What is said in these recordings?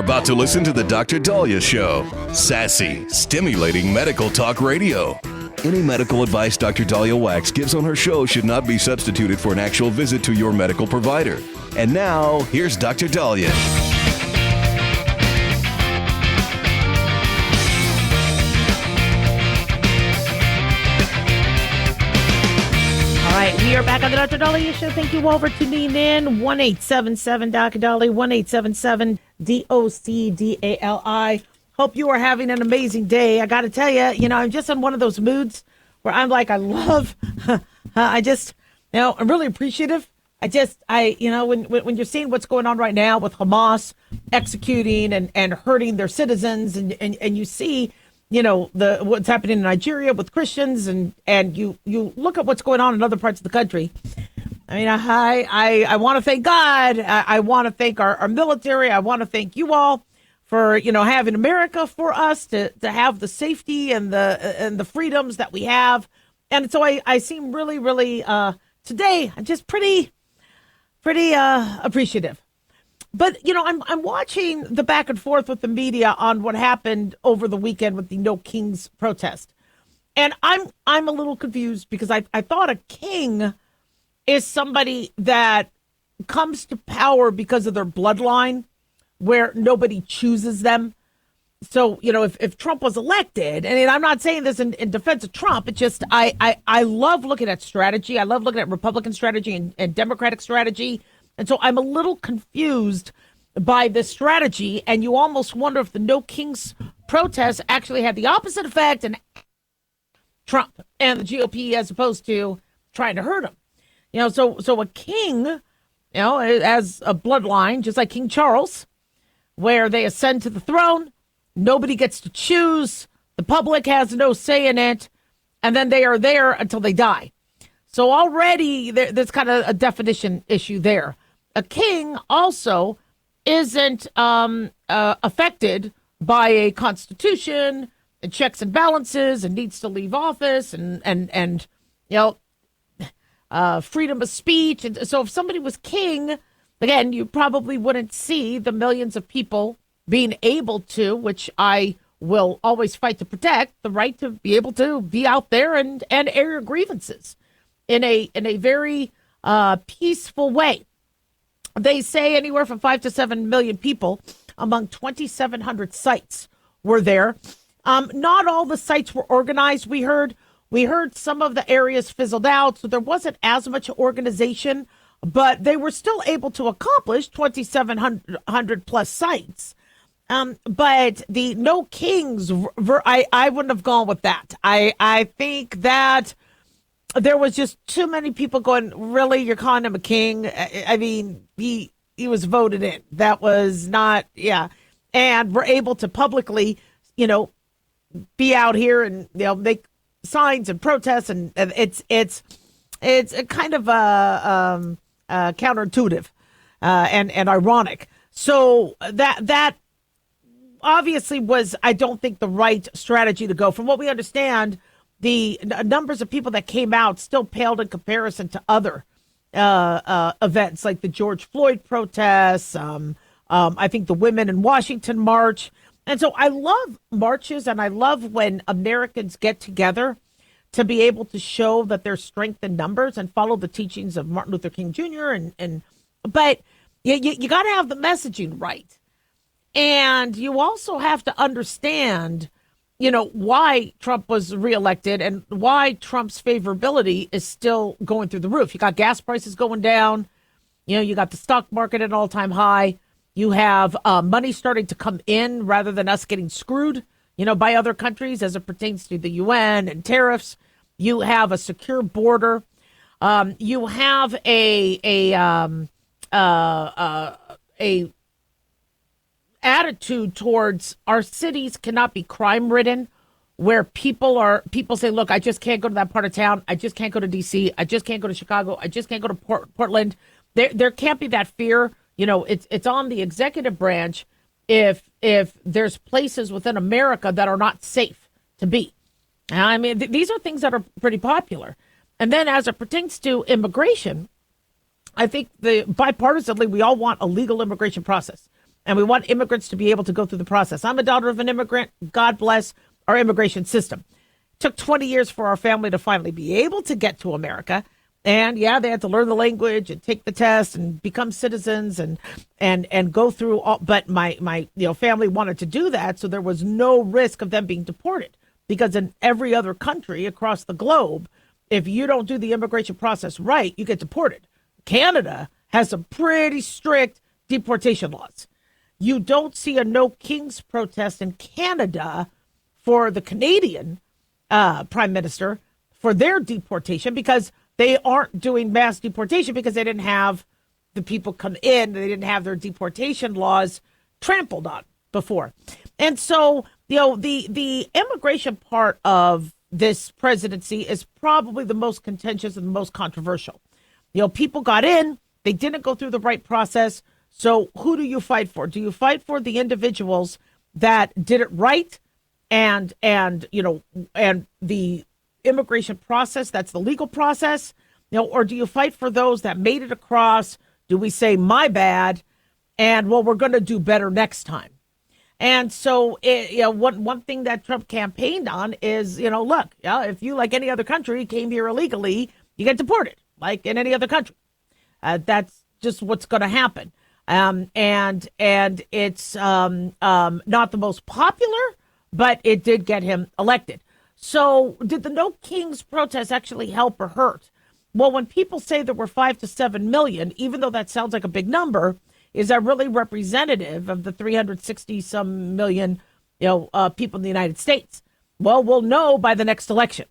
about to listen to the Dr. Daliah Show. Sassy, stimulating medical talk radio. Any medical advice Dr. Daliah Wax gives on her show should not be substituted for an actual visit to your medical provider. And now, here's Dr. Daliah. All right, we are back on the Dr. Daliah Show. Thank you all for tuning in. 1-877-Dr. Daliah, 1-877-DOCDALI. Hope you are having an amazing day. I got to tell you, I'm just in one of those moods where I'm like, I'm really appreciative. When you're seeing what's going on right now with Hamas executing and hurting their citizens, and you see, what's happening in Nigeria with Christians, and you look at what's going on in other parts of the country. I mean, I want to thank God. I want to thank our military. I want to thank you all for, having America for us to have the safety and the freedoms that we have. And so I seem really, really, today, I'm just pretty appreciative. But, I'm watching the back and forth with the media on what happened over the weekend with the No Kings protest. And I'm a little confused because I thought a king is somebody that comes to power because of their bloodline, where nobody chooses them. So, if Trump was elected, and I'm not saying this in defense of Trump, it's just I love looking at strategy. I love looking at Republican strategy and Democratic strategy. And so I'm a little confused by this strategy. And you almost wonder if the No Kings protest actually had the opposite effect and Trump and the GOP as opposed to trying to hurt him. So a king, as a bloodline, just like King Charles, where they ascend to the throne, nobody gets to choose, the public has no say in it, and then they are there until they die. So already there's kind of a definition issue there. A king also isn't affected by a constitution and checks and balances and needs to leave office and freedom of speech. And so if somebody was king, again, you probably wouldn't see the millions of people being able to, which I will always fight to protect, the right to be able to be out there and air your grievances in a very peaceful way. They say anywhere from 5 to 7 million people among 2,700 sites were there. Not all the sites were organized. We heard some of the areas fizzled out, so there wasn't as much organization, but they were still able to accomplish 2,700 plus sites. But the No Kings, I wouldn't have gone with that. I think that there was just too many people going, really, you're calling him a king? I mean, he was voted in. That was not, yeah. And we're able to publicly, be out here and, make signs and protests. And it's a kind of counterintuitive and ironic. So that obviously was, I don't think, the right strategy to go. From what we understand, the numbers of people that came out still paled in comparison to other events like the George Floyd protests. I think the Women in Washington March. And so I love marches, and I love when Americans get together to be able to show that there's strength in numbers and follow the teachings of Martin Luther King Jr. But you got to have the messaging right. And you also have to understand why Trump was reelected and why Trump's favorability is still going through the roof. You got gas prices going down. You got the stock market at an all-time high. You have money starting to come in rather than us getting screwed, by other countries as it pertains to the UN and tariffs. You have a secure border. You have a attitude towards our cities cannot be crime ridden, where people say, look, I just can't go to that part of town. I just can't go to DC. I just can't go to Chicago. I just can't go to Portland. There can't be that fear. It's on the executive branch if there's places within America that are not safe to be. I mean, these are things that are pretty popular. And then as it pertains to immigration, I think bipartisanly, we all want a legal immigration process. And we want immigrants to be able to go through the process. I'm a daughter of an immigrant. God bless our immigration system. It took 20 years for our family to finally be able to get to America. And yeah, they had to learn the language and take the test and become citizens and go through all. But my family wanted to do that, so there was no risk of them being deported. Because in every other country across the globe, if you don't do the immigration process right, you get deported. Canada has some pretty strict deportation laws. You don't see a No Kings protest in Canada for the Canadian prime minister for their deportation, because they aren't doing mass deportation because they didn't have the people come in. They didn't have their deportation laws trampled on before. And so, the immigration part of this presidency is probably the most contentious and the most controversial. People got in, they didn't go through the right process. So who do you fight for? Do you fight for the individuals that did it right and the immigration process, that's the legal process, or do you fight for those that made it across? Do we say, my bad, and we're going to do better next time? And so, one thing that Trump campaigned on is, look, if you, like any other country, came here illegally, you get deported, like in any other country. That's just what's going to happen. And it's not the most popular, but it did get him elected. So did the No Kings protest actually help or hurt? Well, when people say there were 5 to 7 million, even though that sounds like a big number, is that really representative of the 360 some million, people in the United States? Well, we'll know by the next election.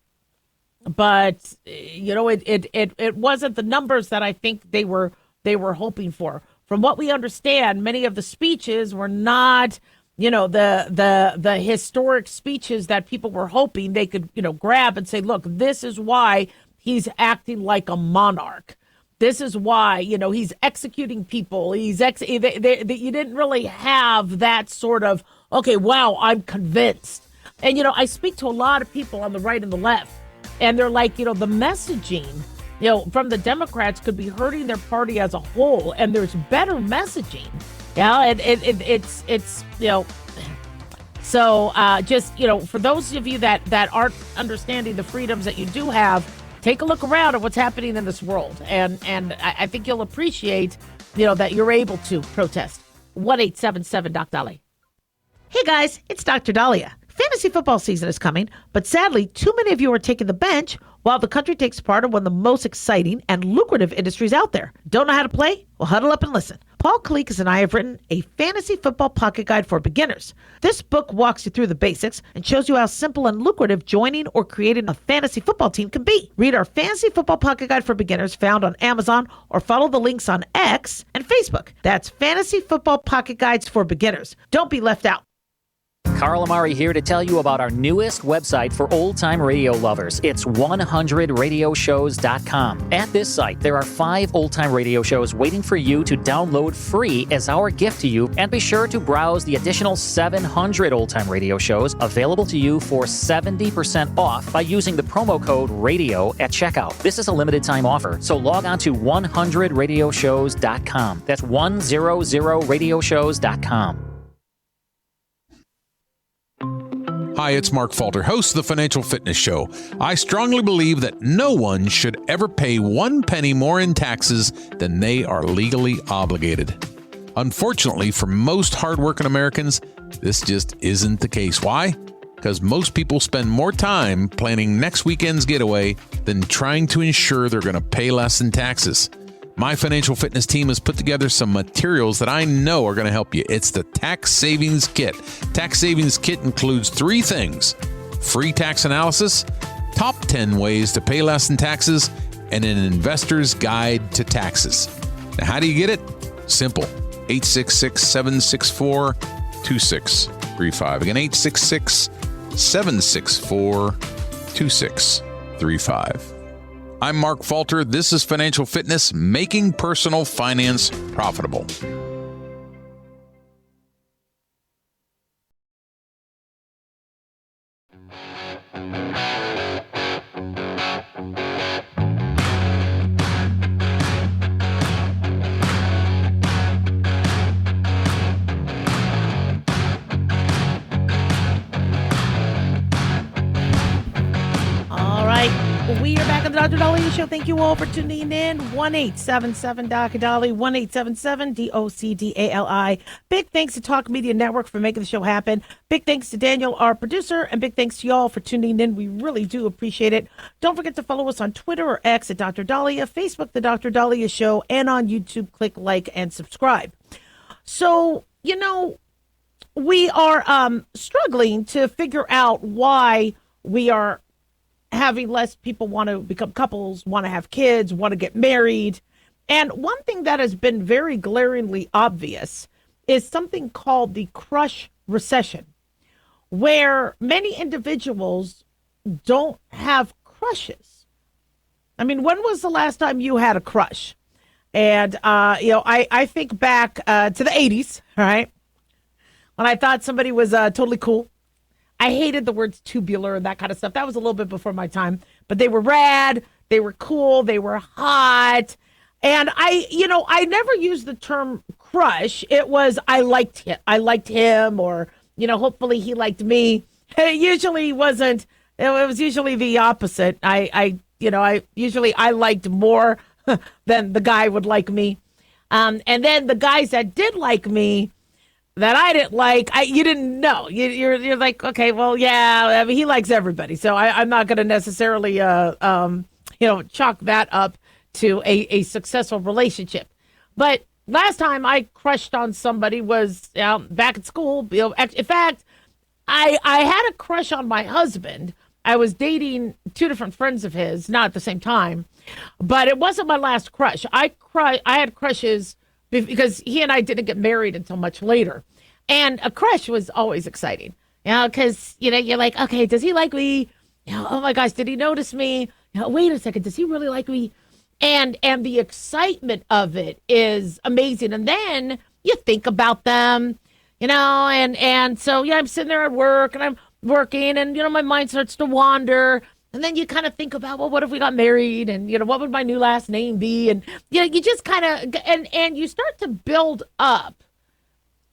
But it wasn't the numbers that I think they were hoping for. From what we understand, many of the speeches were not, the historic speeches that people were hoping they could, grab and say, look, this is why he's acting like a monarch. This is why, he's executing people. You didn't really have that sort of, okay, wow, I'm convinced. And, I speak to a lot of people on the right and the left, and they're like, the messaging, from the Democrats could be hurting their party as a whole, and there's better messaging. Yeah, it's so just, for those of you that aren't understanding the freedoms that you do have, take a look around at what's happening in this world. And I think you'll appreciate, that you're able to protest. 1-877-DOC-DALIAH. Hey guys, it's Dr. Daliah. Fantasy football season is coming, but sadly, too many of you are taking the bench while the country takes part in one of the most exciting and lucrative industries out there. Don't know how to play? Well, huddle up and listen. Paul Kalikas and I have written a fantasy football pocket guide for beginners. This book walks you through the basics and shows you how simple and lucrative joining or creating a fantasy football team can be. Read our fantasy football pocket guide for beginners found on Amazon, or follow the links on X and Facebook. That's Fantasy Football Pocket Guides for Beginners. Don't be left out. Carl Amari here to tell you about our newest website for old-time radio lovers. It's 100radioshows.com. At this site, there are 5 old-time radio shows waiting for you to download free as our gift to you, and be sure to browse the additional 700 old-time radio shows available to you for 70% off by using the promo code RADIO at checkout. This is a limited-time offer, so log on to 100radioshows.com. That's 100radioshows.com. Hi, it's Mark Falter, host of the Financial Fitness Show. I strongly believe that no one should ever pay 1 penny more in taxes than they are legally obligated. Unfortunately, for most hardworking Americans, this just isn't the case. Why? Because most people spend more time planning next weekend's getaway than trying to ensure they're going to pay less in taxes. My financial fitness team has put together some materials that I know are going to help you. It's the Tax Savings Kit. Tax Savings Kit includes 3 things: free tax analysis, top 10 ways to pay less in taxes, and an investor's guide to taxes. Now, how do you get it? Simple. 866-764-2635. Again, 866-764-2635. I'm Mark Falter. This is Financial Fitness, making personal finance profitable. on the Dr. Daliah Show. Thank you all for tuning in. 1-877-Dr. Dali, 1-877-DOCDALI. Big thanks to Talk Media Network for making the show happen. Big thanks to Daniel, our producer, and big thanks to y'all for tuning in. We really do appreciate it. Don't forget to follow us on Twitter or X at Dr. Daliah, Facebook, The Dr. Daliah Show, and on YouTube. Click like and subscribe. So, we are struggling to figure out why we are having less people want to become couples, want to have kids, want to get married. And one thing that has been very glaringly obvious is something called the crush recession, where many individuals don't have crushes. I mean, when was the last time you had a crush? And, I think back to the 80s, right? When I thought somebody was totally cool. I hated the words tubular and that kind of stuff. That was a little bit before my time. But they were rad. They were cool. They were hot. And I never used the term crush. It was I liked him, or, hopefully he liked me. It usually wasn't. It was usually the opposite. I liked more than the guy would like me. And then the guys that did like me, that I didn't like, you didn't know. You're like, okay, well, yeah, I mean, he likes everybody, so I'm not going to necessarily, chalk that up to a successful relationship. But last time I crushed on somebody was back at school. In fact, I had a crush on my husband. I was dating two different friends of his, not at the same time, but it wasn't my last crush. I had crushes because he and I didn't get married until much later. And a crush was always exciting, because, you're like, okay, does he like me? Oh my gosh, did he notice me? Wait a second, does he really like me? And the excitement of it is amazing. And then you think about them, and so, I'm sitting there at work and I'm working and, my mind starts to wander. And then you kind of think about, well, what if we got married? And, what would my new last name be? And, you just kind of, and you start to build up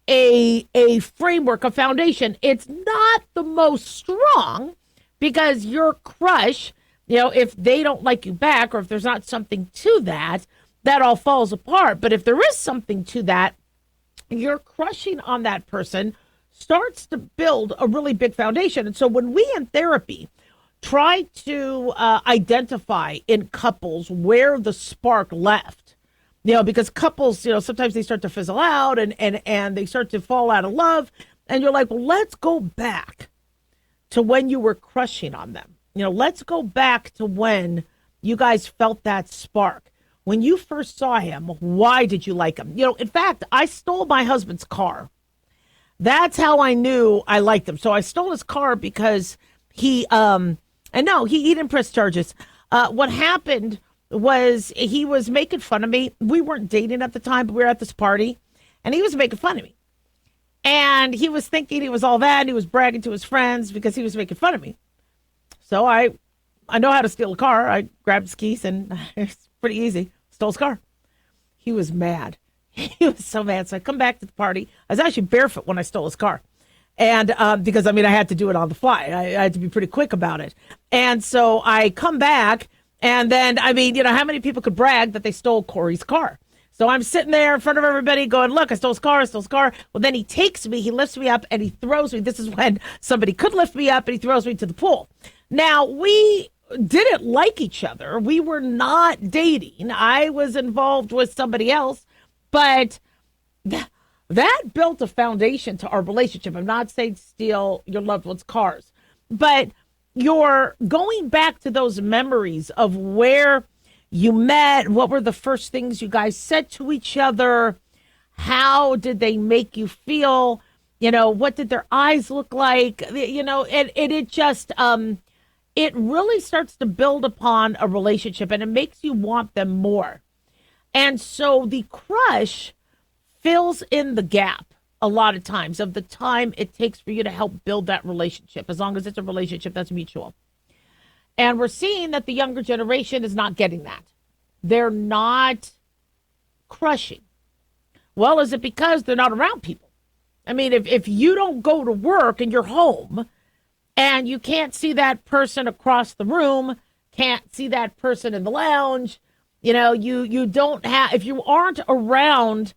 a framework, a foundation. It's not the most strong, because your crush, if they don't like you back, or if there's not something to that, that all falls apart. But if there is something to that, your crushing on that person starts to build a really big foundation. And so when we in therapy try to identify in couples where the spark left, because couples, sometimes they start to fizzle out and they start to fall out of love. And you're like, well, let's go back to when you were crushing on them. Let's go back to when you guys felt that spark. When you first saw him, why did you like him? In fact, I stole my husband's car. That's how I knew I liked him. So I stole his car because he didn't press charges. What happened was he was making fun of me. We weren't dating at the time, but we were at this party, and he was making fun of me. And he was thinking he was all that, and he was bragging to his friends because he was making fun of me. So I know how to steal a car. I grabbed his keys, and it's pretty easy. Stole his car. He was mad. He was so mad. So I come back to the party. I was actually barefoot when I stole his car. And because, I had to do it on the fly. I had to be pretty quick about it. And so I come back, and then, how many people could brag that they stole Corey's car? So I'm sitting there in front of everybody going, look, I stole his car. Well, then he takes me, he lifts me up, and he throws me. This is when somebody could lift me up, and he throws me to the pool. Now, we didn't like each other. We were not dating. I was involved with somebody else, but that built a foundation to our relationship. I'm not saying steal your loved one's cars, but you're going back to those memories of where you met. What were the first things you guys said to each other? How did they make you feel? What did their eyes look like? And it just, it really starts to build upon a relationship, and it makes you want them more. And so the crush fills in the gap a lot of times of the time it takes for you to help build that relationship, as long as it's a relationship that's mutual. And we're seeing that the younger generation is not getting that. They're not crushing. Well, is it because they're not around people? If you don't go to work and you're home and you can't see that person across the room, can't see that person in the lounge. You don't have, if you aren't around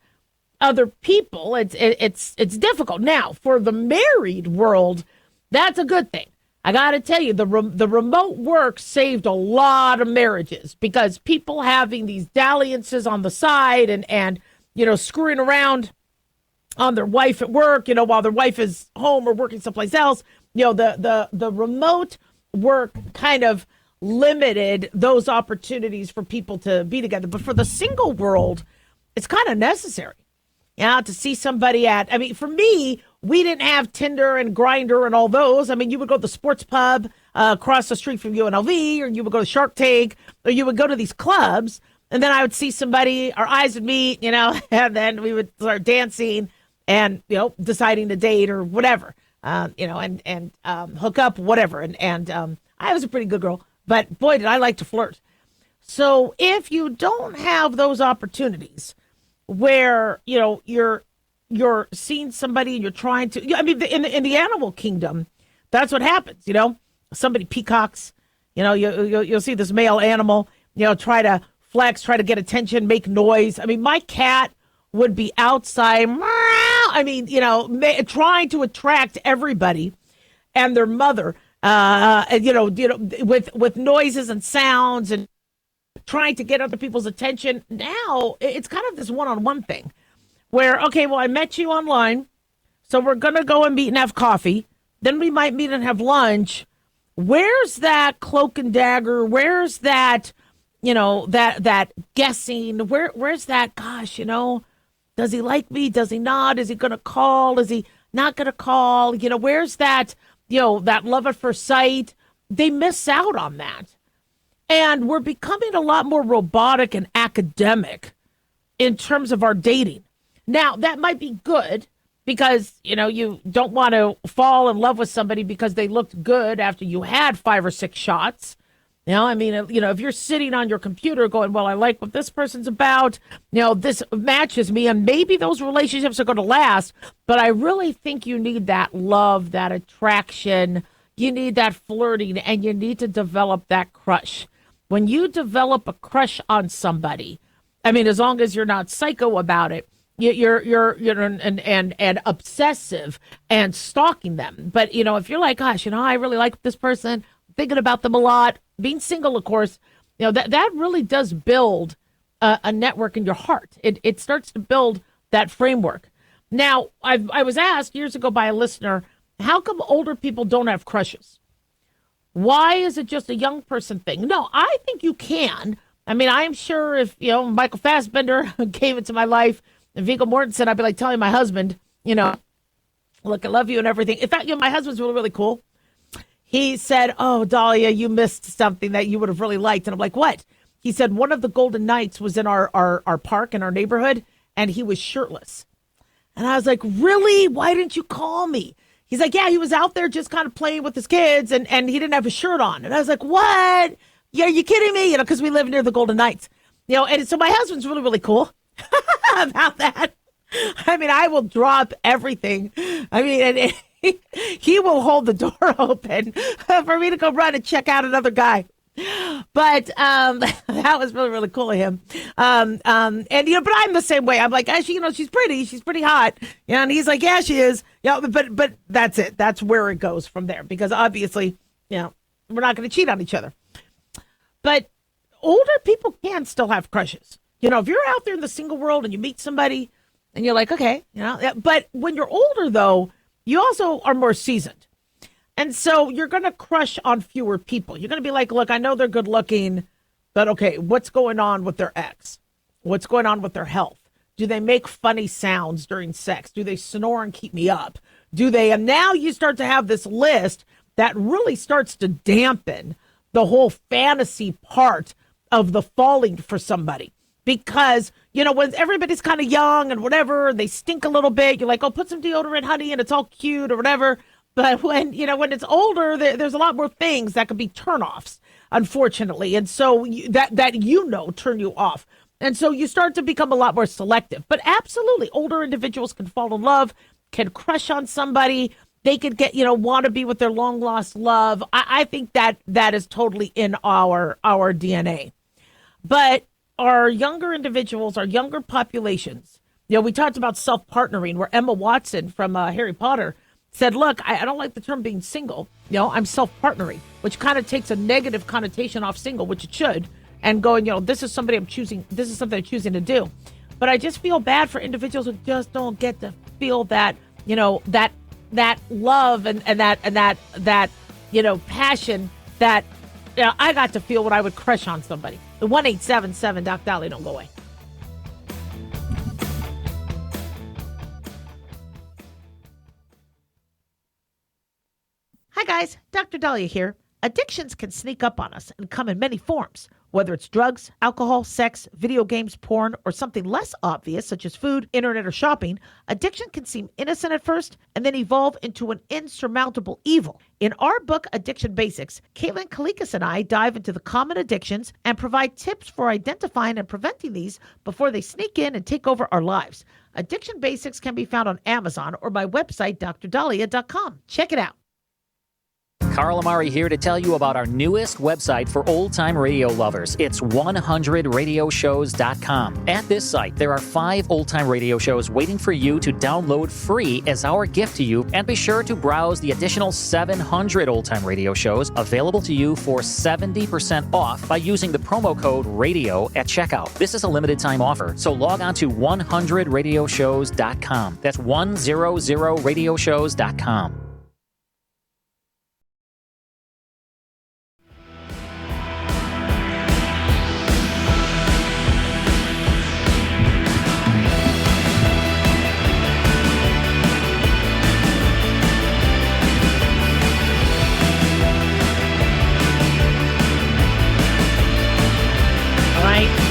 other people, it's difficult. Now, for the married world, that's a good thing. I got to tell you, the remote work saved a lot of marriages because people having these dalliances on the side and screwing around on their wife at work, while their wife is home or working someplace else. The remote work kind of limited those opportunities for people to be together. But for the single world, it's kind of necessary. To see somebody for me, we didn't have Tinder and Grindr and all those. You would go to the sports pub across the street from UNLV, or you would go to Shark Tank, or you would go to these clubs, and then I would see somebody, our eyes would meet, and then we would start dancing and, deciding to date or whatever, and hook up, whatever. And I was a pretty good girl, but boy, did I like to flirt. So if you don't have those opportunities, where you're seeing somebody and you're trying to, in the animal kingdom, that's what happens. Somebody peacocks, you'll see this male animal, try to flex, try to get attention, make noise. My cat would be outside, trying to attract everybody and their mother, with noises and sounds and trying to get other people's attention. Now it's kind of this one-on-one thing where, okay, well, I met you online, so we're going to go and meet and have coffee. Then we might meet and have lunch. Where's that cloak and dagger? Where's that, that guessing? Where's that, gosh, does he like me? Does he not? Is he going to call? Is he not going to call? Where's that, that love at first sight? They miss out on that. And we're becoming a lot more robotic and academic in terms of our dating. Now, that might be good because, you don't want to fall in love with somebody because they looked good after you had 5 or 6 shots. If you're sitting on your computer going, well, I like what this person's about, this matches me, and maybe those relationships are going to last. But I really think you need that love, that attraction. You need that flirting, and you need to develop that crush. When you develop a crush on somebody, as long as you're not psycho about it, you're and obsessive and stalking them. But if you're like, gosh, I really like this person, thinking about them a lot, being single, of course, that really does build a network in your heart. It starts to build that framework. Now, I was asked years ago by a listener, how come older people don't have crushes? Why is it just a young person thing? No, I think you can. I'm sure if, Michael Fassbender came into my life and Viggo Mortensen, I'd be like telling my husband, look, I love you and everything. In fact, my husband's really, really cool. He said, oh, Daliah, you missed something that you would have really liked. And I'm like, what? He said one of the Golden Knights was in our park in our neighborhood, and he was shirtless. And I was like, really? Why didn't you call me? He's like, yeah, he was out there just kind of playing with his kids, and he didn't have a shirt on. And I was like, what? Yeah, are you kidding me? Because we live near the Golden Knights. And so my husband's really, really cool about that. I will drop everything. And he will hold the door open for me to go run and check out another guy. But that was really, really cool of him. But I'm the same way. I'm like, actually, she's pretty. She's pretty hot. And he's like, yeah, she is. But that's it. That's where it goes from there. Because obviously, we're not going to cheat on each other. But older people can still have crushes. If you're out there in the single world and you meet somebody and you're like, okay, but when you're older, though, you also are more seasoned. And so you're going to crush on fewer people. You're going to be like, look, I know they're good looking, but okay, what's going on with their ex? What's going on with their health? Do they make funny sounds during sex? Do they snore and keep me up? Do they? And now you start to have this list that really starts to dampen the whole fantasy part of the falling for somebody. Because, when everybody's kind of young and whatever, they stink a little bit, you're like, oh, put some deodorant, honey, and it's all cute or whatever. But when it's older, there's a lot more things that could be turnoffs, unfortunately. And so that turn you off. And so you start to become a lot more selective. But absolutely, older individuals can fall in love, can crush on somebody. they could get, want to be with their long lost love. I think that is totally in our DNA. But our younger individuals, our younger populations, we talked about self-partnering, where Emma Watson from Harry Potter said, look, I don't like the term being single. I'm self-partnering, which kind of takes a negative connotation off single, which it should, and going, this is something I'm choosing to do. But I just feel bad for individuals who just don't get to feel that, that love and that passion that I got to feel when I would crush on somebody. The 1-877 Doc Daliah, don't go away. Hi guys, Dr. Daliah here. Addictions can sneak up on us and come in many forms, whether it's drugs, alcohol, sex, video games, porn, or something less obvious such as food, internet, or shopping. Addiction can seem innocent at first and then evolve into an insurmountable evil. In our book, Addiction Basics, Caitlin Kalikas and I dive into the common addictions and provide tips for identifying and preventing these before they sneak in and take over our lives. Addiction Basics can be found on Amazon or my website, drdaliah.com. Check it out. Carl Amari here to tell you about our newest website for old-time radio lovers. It's 100radioshows.com. At this site, there are 5 old-time radio shows waiting for you to download free as our gift to you, and be sure to browse the additional 700 old-time radio shows available to you for 70% off by using the promo code RADIO at checkout. This is a limited-time offer, so log on to 100radioshows.com. That's 100radioshows.com.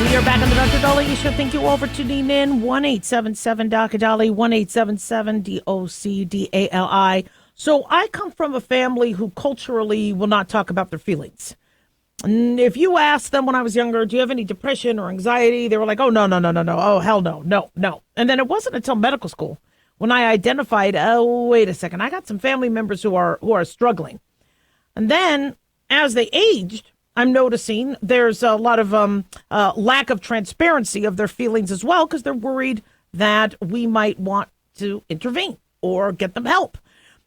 We are back on the Dr. Daliah Show. Thank you all for tuning in. 1-877 Dr. Daliah, 1-877 DOCDALI. So I come from a family who culturally will not talk about their feelings. And if you asked them when I was younger, do you have any depression or anxiety? They were like, oh, no. Oh, hell no. No. And then it wasn't until medical school when I identified, oh, wait a second, I got some family members who are struggling. And then as they aged, I'm noticing there's a lot of lack of transparency of their feelings as well, because they're worried that we might want to intervene or get them help.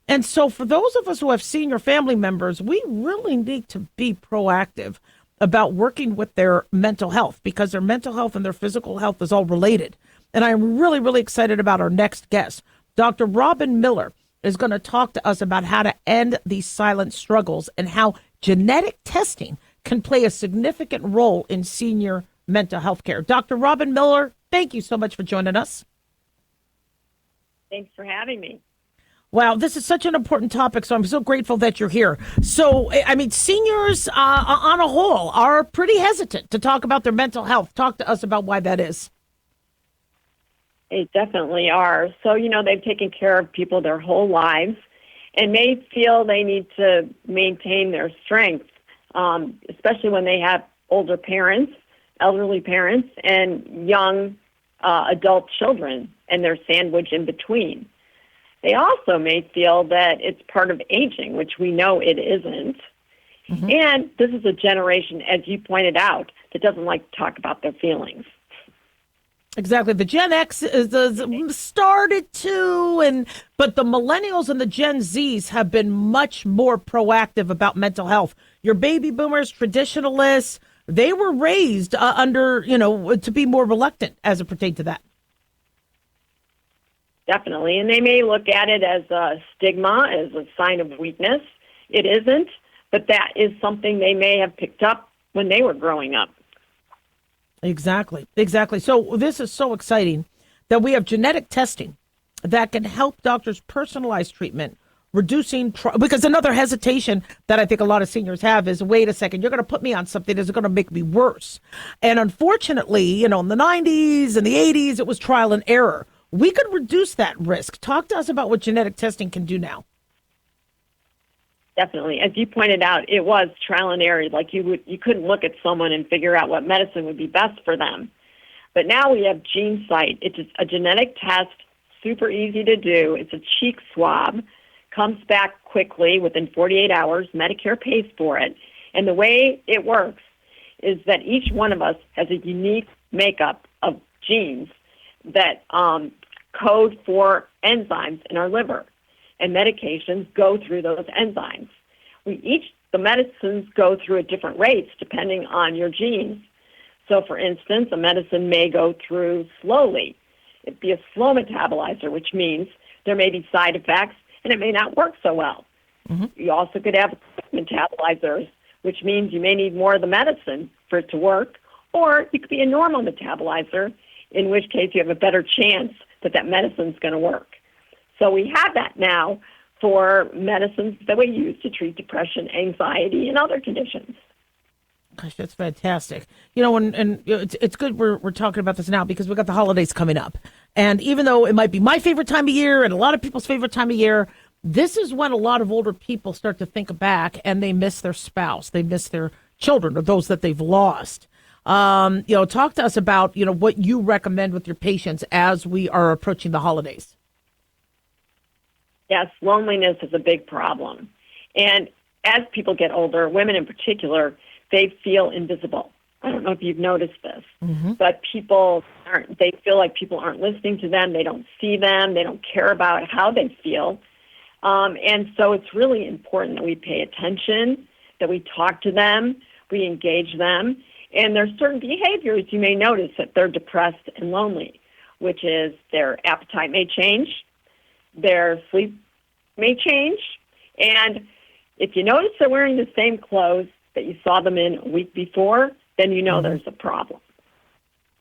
And so for those of us who have senior family members, we really need to be proactive about working with their mental health, because their mental health and their physical health is all related. And I'm really, really excited about our next guest. Dr. Robin Miller is going to talk to us about how to end these silent struggles and how genetic testing can play a significant role in senior mental health care. Dr. Robin Miller, thank you so much for joining us. Thanks for having me. Wow, this is such an important topic, so I'm so grateful that you're here. So, I mean, seniors on a whole are pretty hesitant to talk about their mental health. Talk to us about why that is. They definitely are. So, they've taken care of people their whole lives and may feel they need to maintain their strength. Especially when they have older parents, elderly parents, and young adult children, and they're sandwiched in between. They also may feel that it's part of aging, which we know it isn't. Mm-hmm. And this is a generation, as you pointed out, that doesn't like to talk about their feelings. Exactly. The Gen X is started to, but the millennials and the Gen Zs have been much more proactive about mental health. Your baby boomers, traditionalists, they were raised under, to be more reluctant as it pertained to that. Definitely. And they may look at it as a stigma, as a sign of weakness. It isn't, but that is something they may have picked up when they were growing up. Exactly. So this is so exciting that we have genetic testing that can help doctors personalize treatment, reducing, because another hesitation that I think a lot of seniors have is, wait a second, you're going to put me on something that's going to make me worse. And unfortunately, in the 90s and the 80s, it was trial and error. We could reduce that risk. Talk to us about what genetic testing can do now. Definitely. As you pointed out, it was trial and error. Like you couldn't look at someone and figure out what medicine would be best for them. But now we have GeneSight. It's a genetic test, super easy to do. It's a cheek swab, comes back quickly within 48 hours. Medicare pays for it. And the way it works is that each one of us has a unique makeup of genes that code for enzymes in our liver. And medications go through those enzymes. The medicines go through at different rates depending on your genes. So, for instance, a medicine may go through slowly. It'd be a slow metabolizer, which means there may be side effects and it may not work so well. Mm-hmm. You also could have quick metabalizers, which means you may need more of the medicine for it to work, or you could be a normal metabolizer, in which case you have a better chance that medicine's going to work. So we have that now for medicines that we use to treat depression, anxiety, and other conditions. Gosh, that's fantastic. It's good we're talking about this now because we got the holidays coming up. And even though it might be my favorite time of year and a lot of people's favorite time of year, this is when a lot of older people start to think back and they miss their spouse, they miss their children or those that they've lost. Talk to us about, what you recommend with your patients as we are approaching the holidays. Yes, loneliness is a big problem. And as people get older, women in particular, they feel invisible. I don't know if you've noticed this, but they feel like people aren't listening to them. They don't see them. They don't care about how they feel. And so it's really important that we pay attention, that we talk to them, we engage them. And there's certain behaviors you may notice that they're depressed and lonely, which is their appetite may change, their sleep may change, and if you notice they're wearing the same clothes that you saw them in a week before, then you know there's a problem.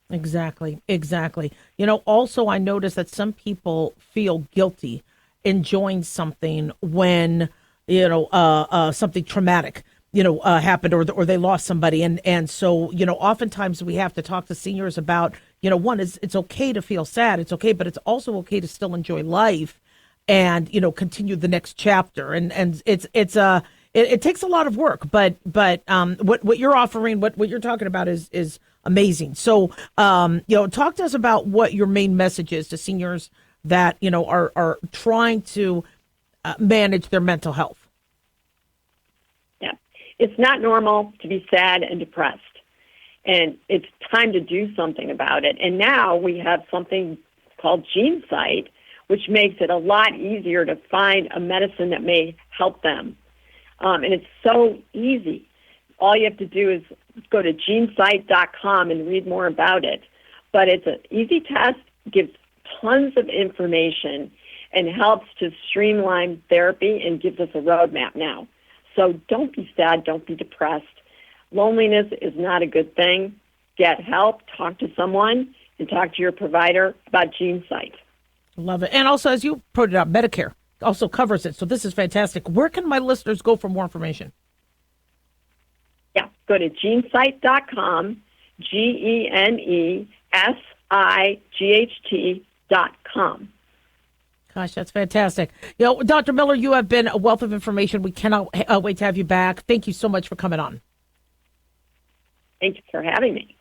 Exactly. Also I noticed that some people feel guilty enjoying something when, something traumatic, happened or they lost somebody. And so, oftentimes we have to talk to seniors about, one is it's okay to feel sad. It's okay, but it's also okay to still enjoy life and, continue the next chapter. And it takes a lot of work, but what you're offering, what you're talking about is amazing. So, talk to us about what your main message is to seniors that, are trying to manage their mental health. Yeah. It's not normal to be sad and depressed, and it's time to do something about it. And now we have something called GeneSight, which makes it a lot easier to find a medicine that may help them. And it's so easy. All you have to do is go to genesight.com and read more about it. But it's an easy test, gives tons of information, and helps to streamline therapy and gives us a roadmap now. So don't be sad, don't be depressed. Loneliness is not a good thing. Get help, talk to someone, and talk to your provider about GeneSight. Love it. And also, as you put it out, Medicare also covers it. So this is fantastic. Where can my listeners go for more information? Yeah, go to genesight.com, GeneSight.com. Gosh, that's fantastic. Dr. Miller, you have been a wealth of information. We cannot wait to have you back. Thank you so much for coming on. Thank you for having me.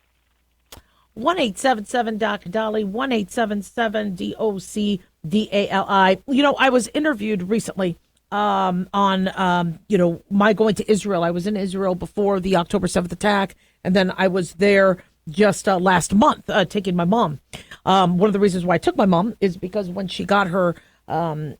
1-877-Dr. Dali, 1-877-DOC-DALI. I was interviewed recently on my going to Israel. I was in Israel before the October 7th attack, and then I was there just last month taking my mom. One of the reasons why I took my mom is because when she got her wet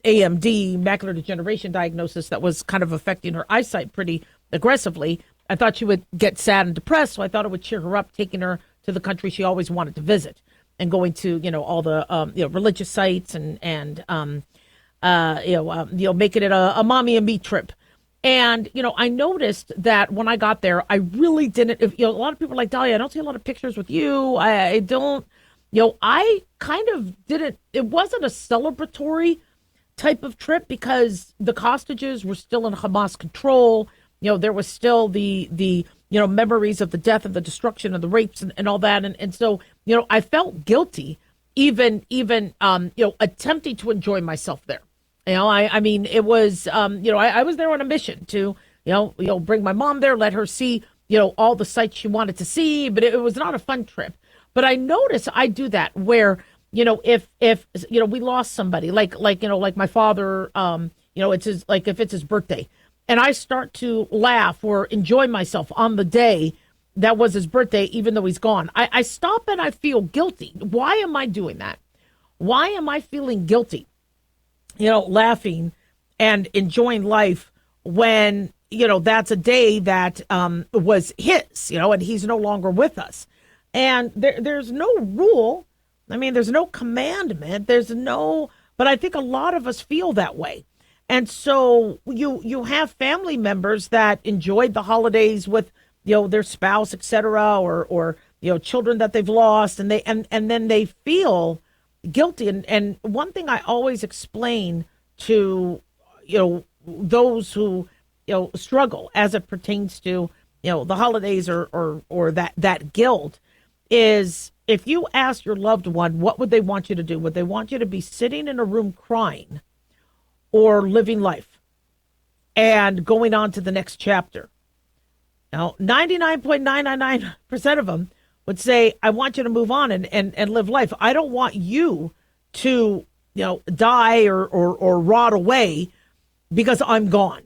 AMD, macular degeneration diagnosis that was kind of affecting her eyesight pretty aggressively, I thought she would get sad and depressed, so I thought it would cheer her up, taking her to the country she always wanted to visit and going to, all the, religious sites and making it a mommy and me trip. And, I noticed that when I got there, I really didn't, a lot of people are like, Daliah, I don't see a lot of pictures with you. I don't, I kind of didn't, it wasn't a celebratory type of trip because the hostages were still in Hamas control. There was still the memories of the death and the destruction and the rapes and all that. And so, I felt guilty even attempting to enjoy myself there. I mean, it was, I was there on a mission to, bring my mom there, let her see, all the sites she wanted to see, but it was not a fun trip. But I noticed I do that where, if we lost somebody, like my father, it's if it's his birthday, and I start to laugh or enjoy myself on the day that was his birthday, even though he's gone, I stop and I feel guilty. Why am I doing that? Why am I feeling guilty? Laughing and enjoying life when, that's a day that was his, and he's no longer with us. And there's no rule. I mean, there's no commandment. But I think a lot of us feel that way. And so you have family members that enjoyed the holidays with, their spouse, et cetera, or children that they've lost, and then they feel guilty. And one thing I always explain to, those who, struggle as it pertains to, the holidays or that guilt is, if you ask your loved one, what would they want you to do? Would they want you to be sitting in a room crying or living life and going on to the next chapter? Now, 99.999% of them would say, I want you to move on and live life. I don't want you to, die or rot away because I'm gone.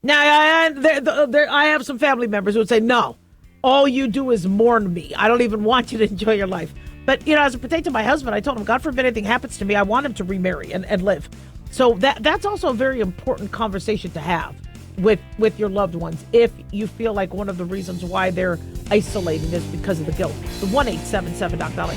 Now, I have some family members who would say, no, all you do is mourn me. I don't even want you to enjoy your life. But, as it pertains to my husband, I told him, God forbid anything happens to me, I want him to remarry and live. So that's also a very important conversation to have with your loved ones, if you feel like one of the reasons why they're isolated is because of the guilt. The 1-877-DOC-DALIAH.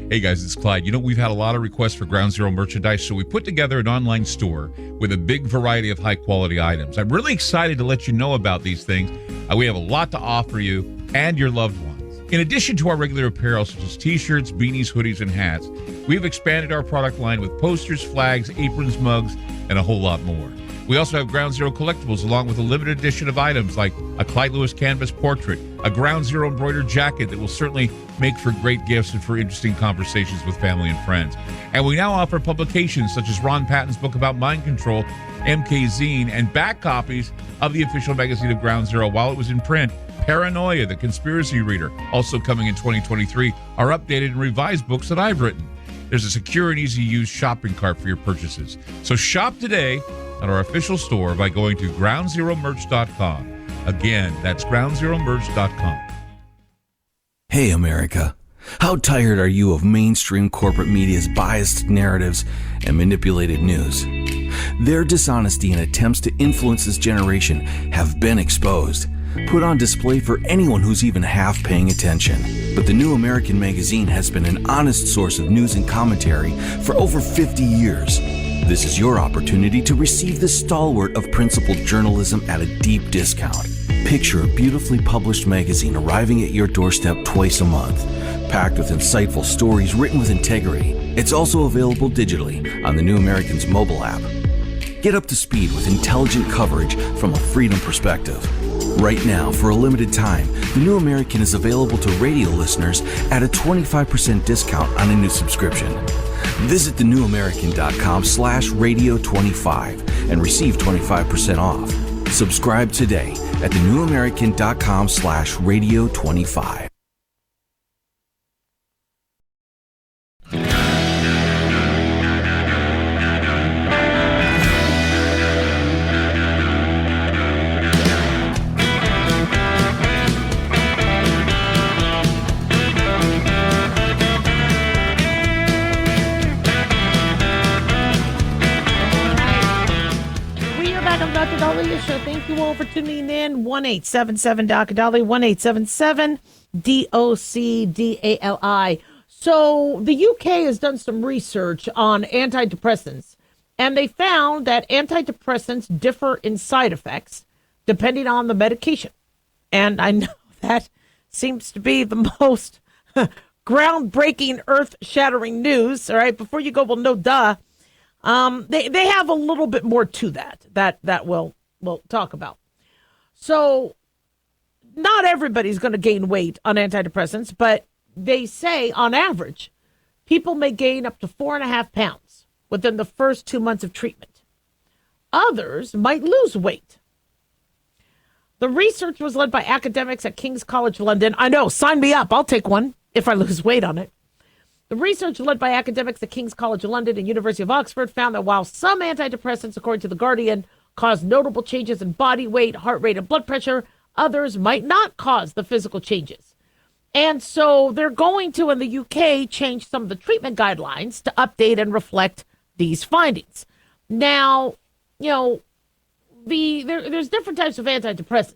Hey guys, it's Clyde. We've had a lot of requests for Ground Zero merchandise, so we put together an online store with a big variety of high-quality items. I'm really excited to let you know about these things. We have a lot to offer you and your loved ones. In addition to our regular apparel, such as t-shirts, beanies, hoodies, and hats, we've expanded our product line with posters, flags, aprons, mugs, and a whole lot more. We also have Ground Zero collectibles, along with a limited edition of items like a Clyde Lewis canvas portrait, a Ground Zero embroidered jacket that will certainly make for great gifts and for interesting conversations with family and friends. And we now offer publications such as Ron Patton's book about mind control, MK Zine, and back copies of the official magazine of Ground Zero while it was in print. Paranoia, the Conspiracy Reader, also coming in 2023, are updated and revised books that I've written. There's a secure and easy-to-use shopping cart for your purchases. So shop today at our official store by going to groundzeromerch.com. Again, that's groundzeromerch.com. Hey, America. How tired are you of mainstream corporate media's biased narratives and manipulated news? Their dishonesty and attempts to influence this generation have been exposed, put on display for anyone who's even half paying attention. But the New American Magazine has been an honest source of news and commentary for over 50 years. This is your opportunity to receive the stalwart of principled journalism at a deep discount. Picture a beautifully published magazine arriving at your doorstep twice a month, packed with insightful stories written with integrity. It's also available digitally on the New American's mobile app. Get up to speed with intelligent coverage from a freedom perspective. Right now, for a limited time, the New American is available to radio listeners at a 25% discount on a new subscription. Visit thenewamerican.com/radio25 and receive 25% off. Subscribe today at thenewamerican.com/radio25. Show. Thank you all for tuning in. 1-877-DOC-DALIAH, 1-877-DOC-DALI. So the UK has done some research on antidepressants, and they found that antidepressants differ in side effects depending on the medication. And I know that seems to be the most groundbreaking, earth-shattering news. All right, before you go, well, no, duh. They have a little bit more to that we'll talk about. So not everybody's going to gain weight on antidepressants, but they say on average, people may gain up to 4.5 pounds within the first 2 months of treatment. Others might lose weight The research was led by academics at King's College London. I know, sign me up. I'll take one if I lose weight on it. The research led by academics at King's College London and University of Oxford found that while some antidepressants, according to The Guardian, cause notable changes in body weight, heart rate, and blood pressure, others might not cause the physical changes. And so they're going to, in the UK, change some of the treatment guidelines to update and reflect these findings. Now, there's different types of antidepressants.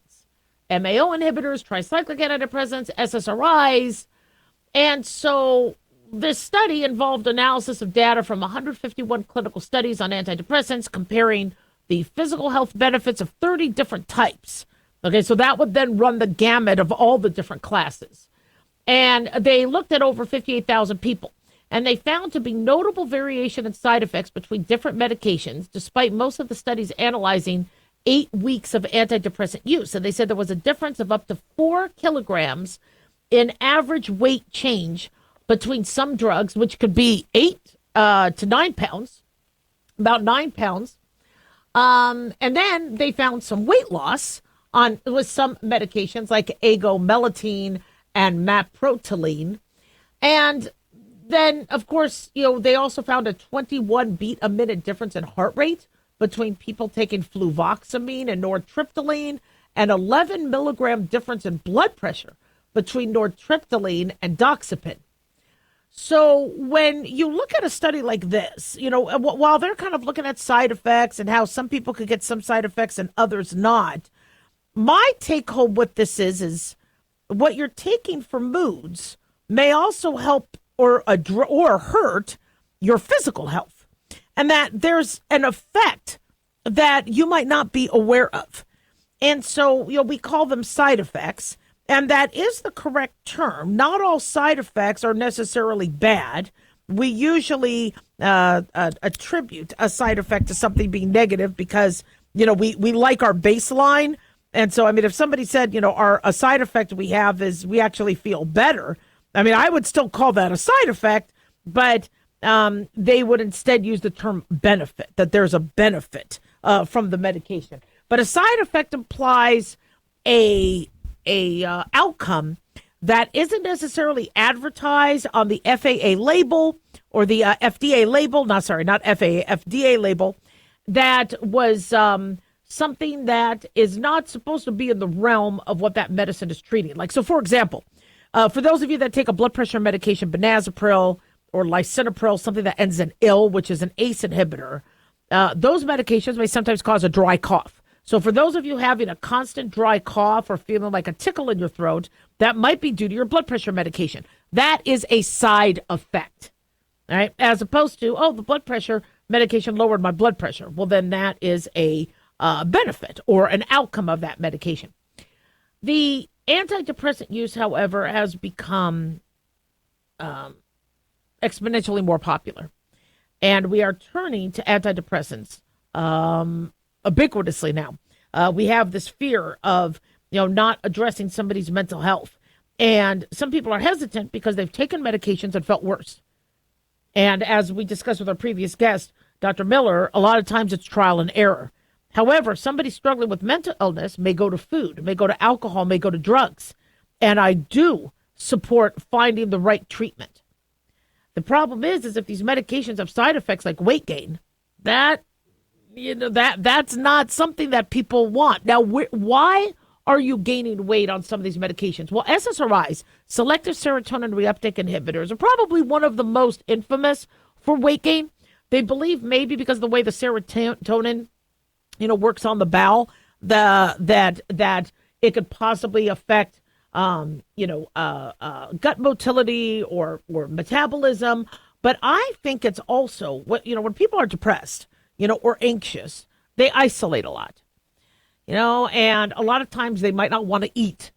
MAO inhibitors, tricyclic antidepressants, SSRIs. And so this study involved analysis of data from 151 clinical studies on antidepressants, comparing the physical health benefits of 30 different types. Okay, so that would then run the gamut of all the different classes. And they looked at over 58,000 people. And they found to be notable variation in side effects between different medications, despite most of the studies analyzing 8 weeks of antidepressant use. And they said there was a difference of up to 4 kilograms in average weight change between some drugs, which could be 8 to 9 pounds, about 9 pounds. And then they found some weight loss with some medications like agomelatine and maproteline. And then, of course, they also found a 21 beat a minute difference in heart rate between people taking fluvoxamine and nortriptyline, and 11 milligram difference in blood pressure between nortriptyline and doxepin. So when you look at a study like this, while they're kind of looking at side effects and how some people could get some side effects and others not, my take home with this is what you're taking for moods may also help or hurt your physical health, and that there's an effect that you might not be aware of. And so, we call them side effects, and that is the correct term. Not all side effects are necessarily bad. We usually attribute a side effect to something being negative because, we like our baseline. And so, if somebody said, a side effect we have is we actually feel better, I would still call that a side effect, but they would instead use the term benefit, that there's a benefit from the medication. But a side effect implies a outcome that isn't necessarily advertised on the FAA label or the FDA label. Not FAA, FDA label. That was something that is not supposed to be in the realm of what that medicine is treating. Like, so for example, for those of you that take a blood pressure medication, benazepril or lisinopril, something that ends in ill, which is an ACE inhibitor, those medications may sometimes cause a dry cough. So for those of you having a constant dry cough or feeling like a tickle in your throat, that might be due to your blood pressure medication. That is a side effect, all right? As opposed to, the blood pressure medication lowered my blood pressure. Well, then that is a benefit or an outcome of that medication. The antidepressant use, however, has become exponentially more popular. And we are turning to antidepressants ubiquitously now. We have this fear of, not addressing somebody's mental health. And some people are hesitant because they've taken medications and felt worse. And as we discussed with our previous guest, Dr. Miller, a lot of times it's trial and error. However, somebody struggling with mental illness may go to food, may go to alcohol, may go to drugs. And I do support finding the right treatment. The problem is if these medications have side effects like weight gain, that's not something that people want. Now, why are you gaining weight on some of these medications? Well, SSRIs, selective serotonin reuptake inhibitors, are probably one of the most infamous for weight gain. They believe maybe because of the way the serotonin works on the bowel, that it could possibly affect, gut motility or metabolism. But I think it's also when people are depressed, or anxious, they isolate a lot, and a lot of times they might not want to eat.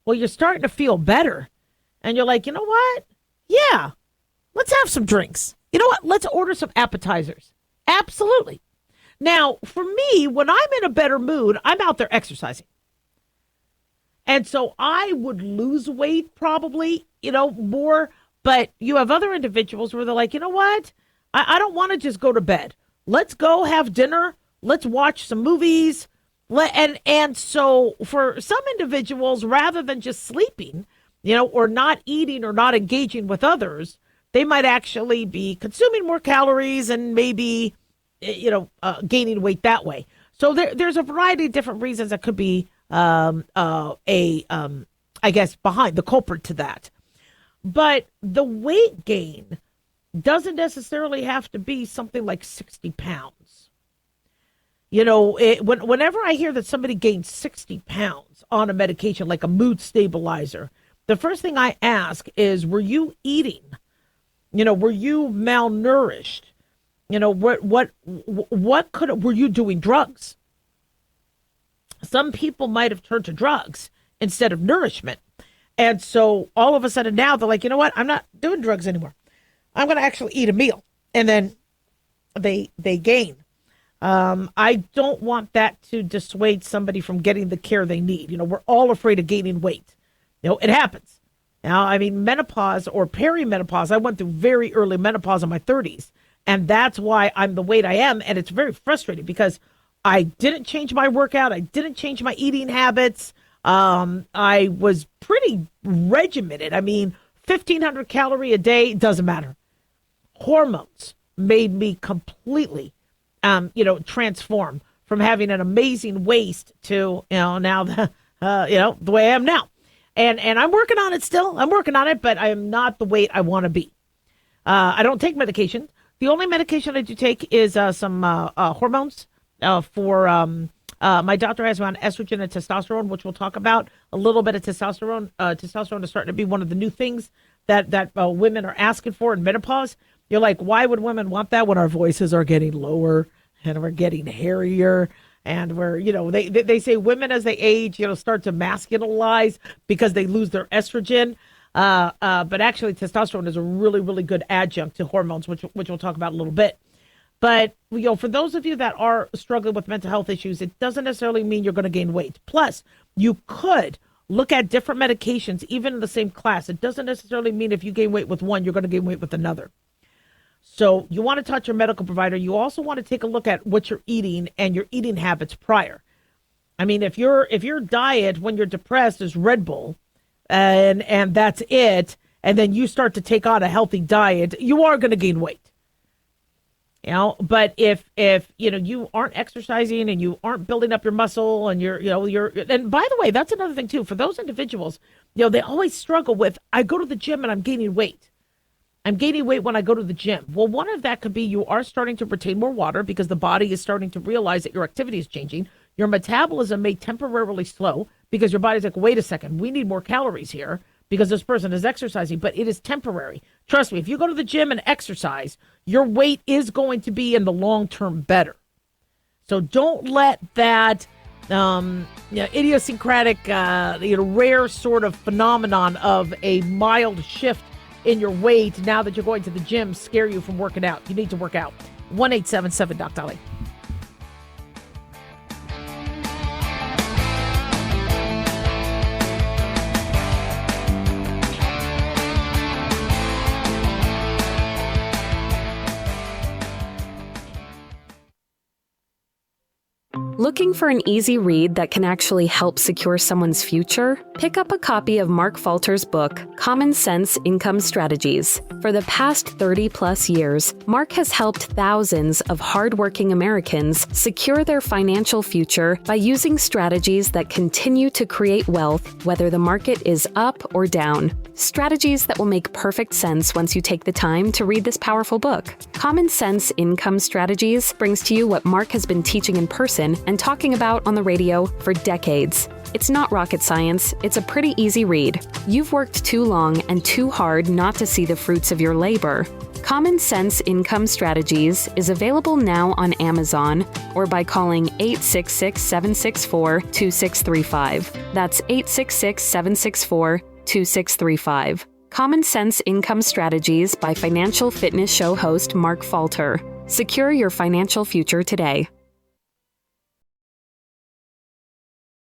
Well, you're starting to feel better, and you're like, you know what? Yeah, let's have some drinks. You know what? Let's order some appetizers. Absolutely. Now, for me, when I'm in a better mood, I'm out there exercising. And so I would lose weight probably, more. But you have other individuals where they're like, you know what? I don't want to just go to bed. Let's go have dinner. Let's watch some movies. And so for some individuals, rather than just sleeping, or not eating or not engaging with others, they might actually be consuming more calories and maybe, gaining weight that way. So there's a variety of different reasons that could be, I guess, behind the culprit to that. But the weight gain doesn't necessarily have to be something like 60 pounds. Whenever I hear that somebody gains 60 pounds on a medication like a mood stabilizer, the first thing I ask is, were you eating? Were you malnourished? Were you doing drugs? Some people might have turned to drugs instead of nourishment. And so all of a sudden now they're like, you know what? I'm not doing drugs anymore. I'm going to actually eat a meal. And then they gain. I don't want that to dissuade somebody from getting the care they need. We're all afraid of gaining weight. It happens. Now, I mean, menopause or perimenopause, I went through very early menopause in my 30s. And that's why I'm the weight I am. And it's very frustrating because I didn't change my workout. I didn't change my eating habits. I was pretty regimented. I mean, 1,500 calorie a day, doesn't matter. Hormones made me completely, transform from having an amazing waist to, now the way I am now. And I'm working on it still. I'm working on it, but I am not the weight I want to be. I don't take medication. The only medication I do take is some hormones for my doctor has me on estrogen and testosterone, which we'll talk about. A little bit of testosterone. Testosterone is starting to be one of the new things that women are asking for in menopause. You're like, why would women want that when our voices are getting lower and we're getting hairier? And we're, they say women as they age, start to masculinize because they lose their estrogen. But actually testosterone is a really, really good adjunct to hormones, which we'll talk about in a little bit. But, for those of you that are struggling with mental health issues, it doesn't necessarily mean you're going to gain weight. Plus, you could look at different medications, even in the same class. It doesn't necessarily mean if you gain weight with one, you're going to gain weight with another. So you want to touch your medical provider. You also want to take a look at what you're eating and your eating habits prior. I mean, if your diet when you're depressed is Red Bull and that's it, and then you start to take on a healthy diet, you are going to gain weight. But if you aren't exercising and you aren't building up your muscle and you're and by the way, that's another thing too, for those individuals, they always struggle with, I go to the gym and I'm gaining weight. I'm gaining weight when I go to the gym. Well, one of that could be you are starting to retain more water because the body is starting to realize that your activity is changing. Your metabolism may temporarily slow because your body's like, wait a second, we need more calories here because this person is exercising, but it is temporary. Trust me, if you go to the gym and exercise, your weight is going to be in the long term better. So don't let that idiosyncratic, rare sort of phenomenon of a mild shift in your weight now that you're going to the gym scare you from working out. You need to work out. 1-877-Doc-Daliah. Looking for an easy read that can actually help secure someone's future? Pick up a copy of Mark Falter's book, Common Sense Income Strategies. For the past 30-plus years, Mark has helped thousands of hardworking Americans secure their financial future by using strategies that continue to create wealth, whether the market is up or down. Strategies that will make perfect sense once you take the time to read this powerful book. Common Sense Income Strategies brings to you what Mark has been teaching in person and talking about on the radio for decades. It's not rocket science, it's a pretty easy read. You've worked too long and too hard not to see the fruits of your labor. Common Sense Income Strategies is available now on Amazon or by calling 866-764-2635. That's 866-764-2635. Common Sense Income Strategies by financial fitness show host Mark Falter. Secure your financial future today.